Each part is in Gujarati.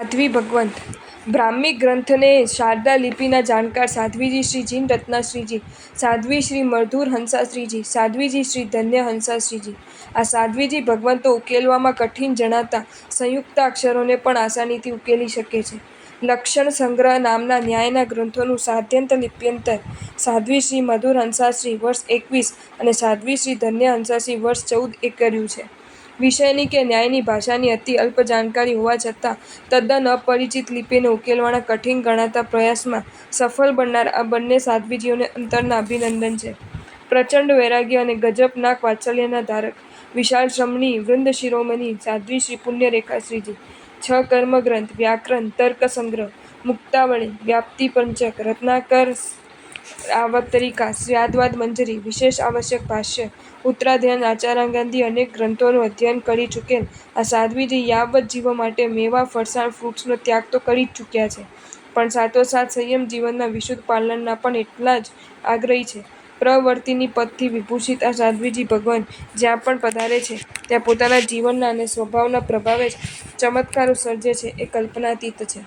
સાધ્વી ભગવંત બ્રાહ્મી ગ્રંથને શારદા લિપિના જાણકાર સાધ્વીજી શ્રી જીન રત્નાશ્રીજી, સાધ્વી શ્રી મધુર હંસાશ્રીજી, સાધ્વીજી શ્રી ધન્ય હંસાશ્રીજી. આ સાધ્વીજી ભગવંતો ઉકેલવામાં કઠિન જણાતા સંયુક્તાક્ષરોને પણ આસાનીથી ઉકેલી શકે છે. લક્ષણ સંગ્રહ નામના ન્યાયના ગ્રંથોનું સાધ્યંત લિપ્યંતર સાધ્વી શ્રી મધુર હંસાશ્રી વર્ષ 21 અને સાધ્વી શ્રી ધન્ય હંસાશ્રી વર્ષ 14 એ કર્યું છે. વિષયની કે ન્યાયની ભાષાની અતિ અલ્પ જાણકારી હોવા છતાં તદ્દન અપરિચિત લિપિને ઉકેલવાના કઠિન ગણાતા પ્રયાસમાં સફળ બનનાર આ બંને સાધ્વીજીઓને અંતરના અભિનંદન છે. પ્રચંડ વૈરાગ્ય અને ગજબનાક વાત્સલ્યના ધારક વિશાળ શ્રમણી વૃંદ શિરોમણી સાધ્વી શ્રી પુણ્યરેખાશ્રીજી 6 કર્મગ્રંથ, વ્યાકરણ, તર્કસંગ્રહ, મુક્તાવળી, વ્યાપ્તિપંચક, રત્નાકર આવતરિકા, સ્યાદવાદ મંજરી, વિશેષ આવશ્યક ભાષ્ય, ઉત્તરાધ્યાન, આચાર્યાંગાદિ અનેક ગ્રંથોનું અધ્યયન કરી ચૂકેલ આ સાધ્વીજી યાવત જીવો માટે મેવા ફરસાણ ફ્રૂટ્સનો ત્યાગ તો કરી જ ચૂક્યા છે, પણ સાથોસાથ સંયમ જીવનના વિશુદ્ધ પાલનના પણ એટલા જ આગ્રહી છે. પ્રવર્તિની પદથી વિભૂષિત આ સાધ્વીજી ભગવાન જ્યાં પણ પધારે છે ત્યાં પોતાના જીવનના અને સ્વભાવના પ્રભાવે ચમત્કારો સર્જે છે એ કલ્પનાતીત છે.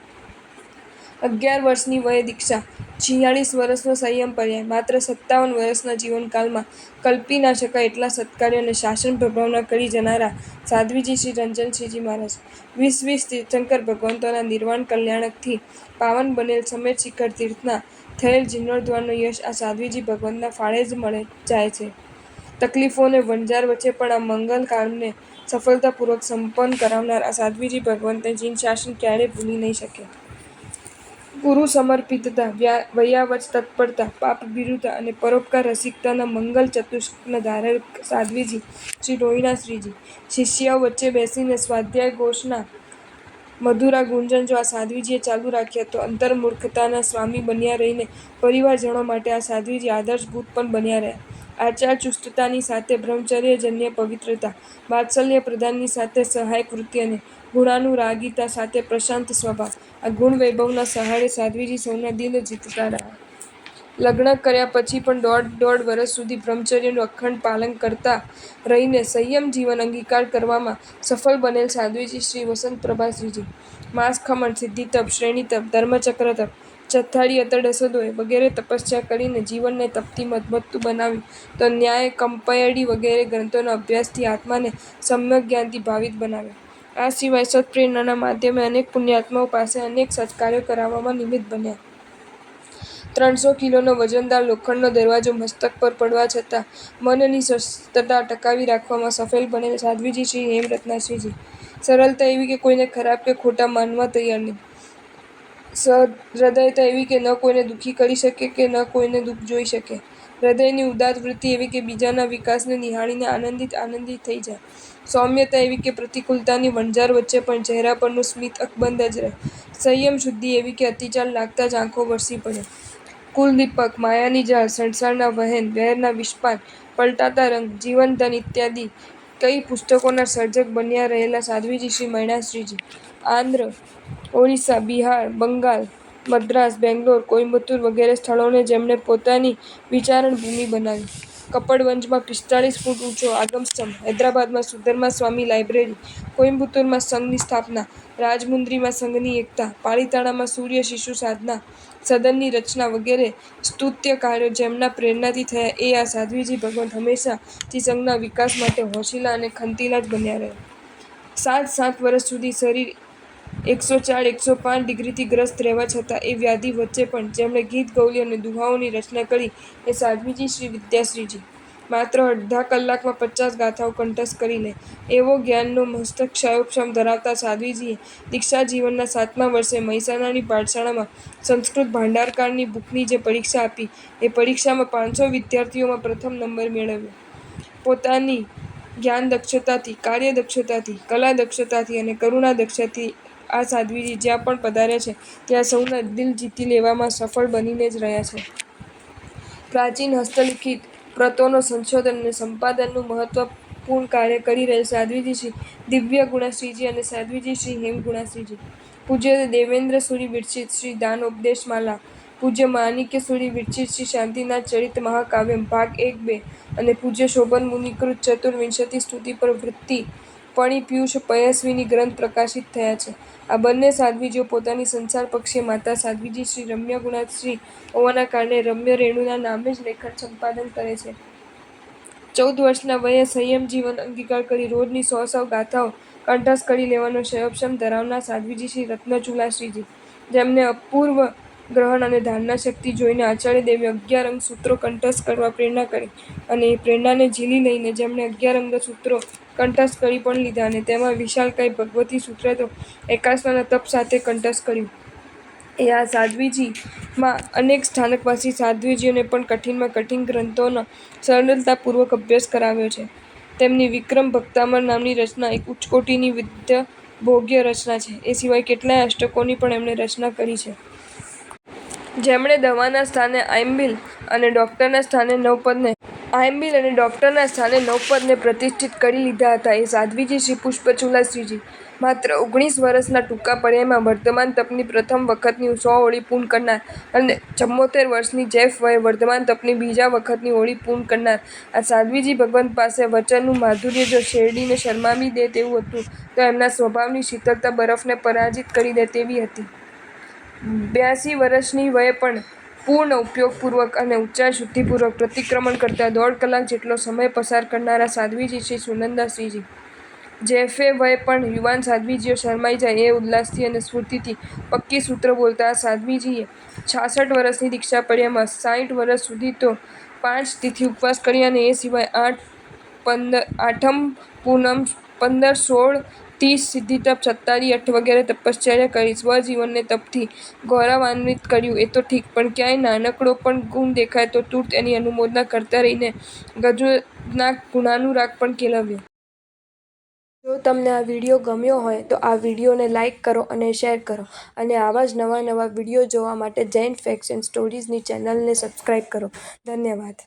11 વર્ષની વયે દીક્ષા, 46 વર્ષનો સંયમ પર્યાય, માત્ર 57 વર્ષના જીવનકાળમાં કલ્પી ના શકાય એટલા સત્કાર્યો અને શાસન પ્રભાવના કરી જનારા સાધ્વીજી શ્રી રંજનશ્રીજી મહારાજ, 20 તીર્થંકર ભગવંતોના નિર્વાણ કલ્યાણકથી પાવન બનેલ સમેત શિખર તીર્થના થયેલ જીર્ણોદ્ધારનો યશ આ સાધ્વીજી ભગવંતના ફાળે જ મળે જાય છે. તકલીફો અને વણઝાર વચ્ચે પણ આ મંગલ કામને સફળતાપૂર્વક સંપન્ન કરાવનાર આ સાધ્વીજી ભગવંતને જીન શાસન ક્યારેય ભૂલી નહીં શકે. ગુરુ સમર્પિતતા, વૈયાવચ તત્પરતા, પાપભીરુતા અને પરોપકાર રસિકતાના મંગલ ચતુષ્કના ધારક સાધ્વીજી શ્રી રોહિણાશ્રીજી. શિષ્યાઓ વચ્ચે બેસીને સ્વાધ્યાય ઘોષના મધુરા ગુંજન જો આ સાધ્વીજીએ ચાલુ રાખ્યા તો અંતર્મુખતાના સ્વામી બન્યા રહીને પરિવારજનો માટે આ સાધ્વીજી આદર્શભૂત પણ બન્યા રહ્યા. આચાર ચુસ્તતાની સાથે બ્રહ્મચર્યજન્ય પવિત્રતા, વાત્સલ્ય પ્રદાનની સાથે સહાયક વૃત્તિ અને ગુણાનુરાગિતા સાથે પ્રશાંત સ્વભાવ, આ ગુણ વૈભવના સહારે સાધ્વીજી સૌના દિલ જીતતા રહ્યા. લગ્ન કર્યા પછી પણ દોઢ વર્ષ સુધી બ્રહ્મચર્યનું અખંડ પાલન કરતા રહીને સંયમ જીવન અંગીકાર કરવામાં સફળ બનેલ સાધ્વીજી શ્રી વસંતપ્રભાશ્રીજી. માસખમણ, સિદ્ધિતપ, શ્રેણીતપ, ધર્મચક્ર તપ, ચત્થારી અતડસદોય વગેરે તપસ્યા કરીને જીવનને તપથી મદમત્તું બનાવ્યું તો ન્યાય, કંપયડી વગેરે ગ્રંથોના અભ્યાસથી આત્માને સમ્યક જ્ઞાનથી ભાવિત બનાવ્યા. આ સિવાય સત્પ્રેરણાના માધ્યમે અનેક પુણ્યાત્માઓ પાસે અનેક સત્કાર્યો કરાવવામાં નિમિત્ત બન્યા. 300 કિલોનો વજનદાર લોખંડનો દરવાજો મસ્તક પર પડવા છતાં મનની સ્વસ્થતા ટકાવી રાખવામાં સફળ બનેલ સાધ્વીજી શ્રી હેમરત્નાશ્રીજી. સરળતા એવી કે કોઈને ખરાબ કે ખોટા માનવા તૈયાર નહીં. સહૃદયતા એવી કે ન કોઈને દુઃખી કરી શકે કે ન કોઈને દુઃખ જોઈ શકે. હૃદયની ઉદાત્ત વૃત્તિ એવી કે બીજાના વિકાસને નિહાળીને આનંદિત થઈ જાય. સૌમ્યતા એવી કે પ્રતિકૂળતાની વણઝાર વચ્ચે પણ ચહેરા પરનું સ્મિત અકબંધ જ રહે. સંયમ શુદ્ધિ એવી કે અતિચાર લાગતા જ આંખો વરસી પડે. કુલદીપક, માયાની જાળ, સંસારના વહેણ, વહેરના વિષપાન, પલટાતા રંગ, જીવનધન ઇત્યાદિ કઈ પુસ્તકોના સર્જક બન્યા રહેલા સાધ્વીજી શ્રી મૈણાશ્રીજી. આંધ્ર, ઓરિસ્સા, બિહાર, બંગાળ, મદ્રાસ, બેંગ્લોર, કોઈમ્બતુર વગેરે સ્થળોને જેમણે પોતાની વિચારણ ભૂમિ બનાવી. કપડવંજમાં 45 ફૂટ ઊંચો આગમસ્તંભ, હૈદરાબાદમાં સુધર્મા સ્વામી લાઇબ્રેરી, કોઈમ્બતુરમાં સંઘની સ્થાપના, રાજમુંદ્રીમાં સંઘની એકતા, પાલિતાણામાં સૂર્ય શિશુ સાધના સદનની રચના વગેરે સ્તુત્ય કાર્યો જેમના પ્રેરણાથી થયા એ આ સાધ્વીજી ભગવંત હંમેશાથી સંઘના વિકાસ માટે હોંશીલા અને ખંતીલા જ બન્યા રહ્યા. 7 વર્ષ સુધી શરીર 104-105 ડિગ્રીથી ગ્રસ્ત રહેવા છતાં એ વ્યાધિ વચ્ચે પણ જેમણે ગીત ગૌલી અને દુહાઓની રચના કરી એ સાધ્વીજી શ્રી વિદ્યાશ્રીજી. માત્ર અડધા કલાકમાં 50 ગાથાઓ કંઠસ્થ કરી લે એવો જ્ઞાનનો મસ્તક્ષાયોપમ ધરાવતા સાધ્વીજીએ દીક્ષા જીવનના 7મા વર્ષે મહેસાણાની પાઠશાળામાં સંસ્કૃત ભાંડારકારની બુકની જે પરીક્ષા આપી એ પરીક્ષામાં 500 વિદ્યાર્થીઓમાં પ્રથમ નંબર મેળવ્યો. પોતાની જ્ઞાન દક્ષતાથી, કાર્ય દક્ષતાથી, કલા દક્ષતાથી અને કરુણા દક્ષતાથી આ સાધ્વીજી જ્યાં પણ પધાર્યા છે ત્યાં સૌના દિલ જીતી લેવામાં સફળ બનીને જ રહ્યા છે. પ્રાચીન હસ્તલિખિત પ્રતોનો સંશોધન અને સંપાદનનું મહત્વપૂર્ણ કાર્ય કરી રહેલ સાધ્વીજી શ્રી દિવ્યગુણાશ્રીજી અને સાધ્વીજી શ્રી હેમગુણાશ્રીજી. પૂજ્ય દેવેન્દ્રસુરી વિરચિત શ્રી દાનોપદેશમાલા, પૂજ્ય માણિક્યસુરી વિરચિત શ્રી શાંતિનાથ ચરિત મહાકાવ્યમ ભાગ 1-2 અને પૂજ્ય શોભન મુનિકૃત ચતુર્વિંશતિ સ્તુતિ પર વૃત્તિ ફણી પિયુષ પયસ્વિની ગ્રંથ પ્રકાશિત થયા છે. આ બંને સાધ્વીજીઓ પોતાની સંસારપક્ષીય માતા સાધ્વીજી શ્રી રમ્ય ગુણાશ્રી હોવાના કારણે રમ્ય રેણુના નામે જ લેખન સંપાદન કરે છે. 14 વર્ષના વયે સંયમ જીવન અંગીકાર કરી રોજની 100 ગાથાઓ કંઠસ્થ કરી લેવાનો સંયમ ધરાવનાર સાધ્વીજી શ્રી રત્નચૂલાશ્રીજી, જેમને અપૂર્વ ગ્રહણ અને ધારણા શક્તિ જોઈને આચાર્ય દેવે 11 અંગ સૂત્રો કંઠસ્થ કરવા પ્રેરણા કરી અને એ પ્રેરણાને ઝીલી લઈને જેમણે 11 અંગ સૂત્રો કંઠસ્થ કરી પણ લીધા અને તેમાં વિશાળકાય ભગવતી સૂત્ર તો એકાસનાના તપ સાથે કંઠસ્થ કર્યું. એ આ સાધ્વીજીમાં અનેક સ્થાનકવાસી સાધ્વીજીઓને પણ કઠિનમાં કઠિન ગ્રંથોનો સરળતાપૂર્વક અભ્યાસ કરાવ્યો છે. તેમની વિક્રમ ભક્તામર નામની રચના એક ઉચ્ચકોટીની વિદ્યાભોગ્ય રચના છે. એ સિવાય કેટલાય અષ્ટકોની પણ એમણે રચના કરી છે. જેમણે દવાના સ્થાને આયંબિલ અને ડૉક્ટરના સ્થાને નવપદને પ્રતિષ્ઠિત કરી લીધા હતા. એ સાધ્વીજી શ્રી પુષ્પચૂલાશ્રીજી માત્ર 19 વર્ષના ટૂંકા પળિયામાં વર્ધમાન તપની પ્રથમ વખતની 100 ઓળી પૂર્ણ કરનાર અને 74 વર્ષની જૈફ વયે વર્ધમાન તપની બીજા વખતની ઓળી પૂર્ણ કરનાર આ સાધ્વીજી ભગવંત પાસે વચનનું માધુર્ય જો શેરડીને શરમાવી દે તેવું હતું તો એમના સ્વભાવની શીતળતા બરફને પરાજિત કરી દે તેવી હતી. 82 વર્ષની વયે પણ પૂર્ણ ઉપયોગપૂર્વક અને ઉચ્ચાર શુદ્ધિપૂર્વક પ્રતિક્રમણ કરતા 1.5 કલાક જેટલો સમય પસાર કરનારા સાધ્વીજી શ્રી સુનંદાશ્રીજી, જૈફે વયે પણ યુવાન સાધ્વીજીઓ શરમાઈ જાય એ ઉલ્લાસથી અને સ્ફૂર્તિથી પક્કી સૂત્ર બોલતા આ સાધ્વીજીએ 66 વર્ષની દીક્ષા પળિયામાં 60 વર્ષ સુધી તો 5 તિથિ ઉપવાસ કર્યા અને એ સિવાય આઠમ, પૂનમ, 15, 16, 30 સિદ્ધિતપ, 27, 8 વગેરે તપશ્ચર્યા કરી સ્વજીવનને તપથી ગૌરવાન્વિત કર્યું. એ તો ઠીક, પણ ક્યાંય નાનકડો પણ ગુણ દેખાય તો તુરત એની અનુમોદના કરતા રહીને ગજના ગુણાનુરાગ પણ કેળવ્યો. જો તમને આ વિડીયો ગમ્યો હોય તો આ વિડીયોને લાઈક કરો અને શેર કરો અને આવા જ નવા વિડીયો જોવા માટે જૈન ફેક્ટ્સ એન્ડ સ્ટોરીઝની ચેનલને સબસ્ક્રાઈબ કરો. ધન્યવાદ.